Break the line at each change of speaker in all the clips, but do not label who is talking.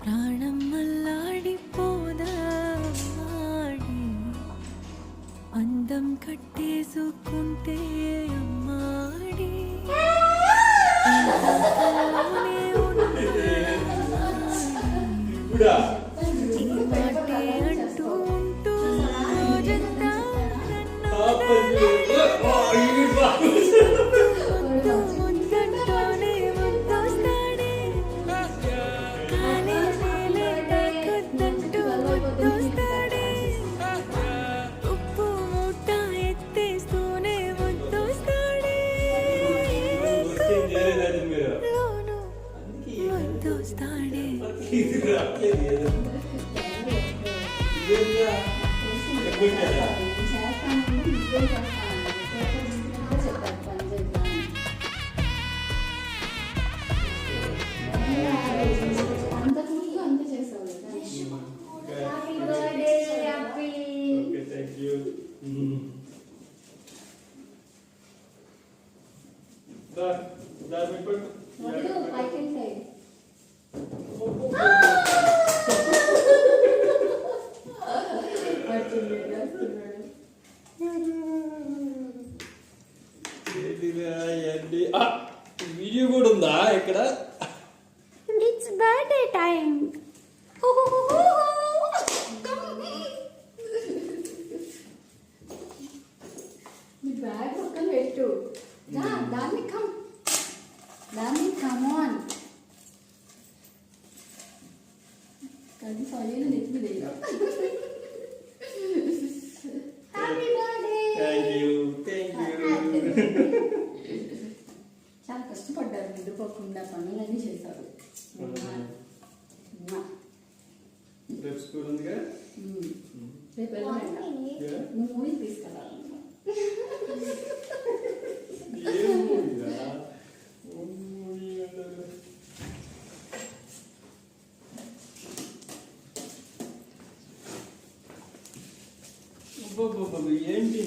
ప్రాణం అల్లాడిపోదా అందం కట్టేసుకుంటే అమ్మాడి అంటూ ఉంటూ రోజంతా ముద్దంటూనే ముద్దొస్తాడే కాలేజీలే నాకొద్దంటూ ముద్దొస్తాడే ఉప్పు మూట ఎత్తేస్తూనే ముద్దొస్తాడే లోను ముద్దొస్తాడే
వీడియో కూడా ఉందా ఇక్కడ?
It's birthday time.
బ్యాగ్ పక్కన పెట్టు. దాన్ని కమాన్ అది సరైన నెత్తి మీద చాలా కష్టపడ్డారు, నిద్రపోకుండా పనులన్నీ చేశారు.
రేపు స్కూల్ ఉందిగా,
రేపు నువ్వు మూవీ తీసుకెళ్ళాలి.
ఏంటి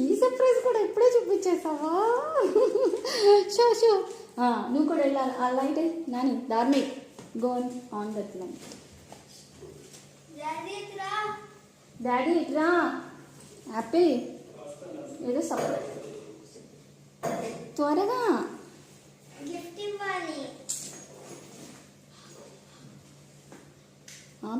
ఈ సర్ప్రైజ్ కూడా ఇప్పుడే చూపించేసావా? షో నువ్వు కూడా వెళ్ళాలి. ఆ light Nani Dharmik go on that light. Daddy ఇట్రా. యాపిల్ ఏదో సర్ప్రైజ్ త్వరగా
గిఫ్ట్ ఇవ్వాలి.
Oh,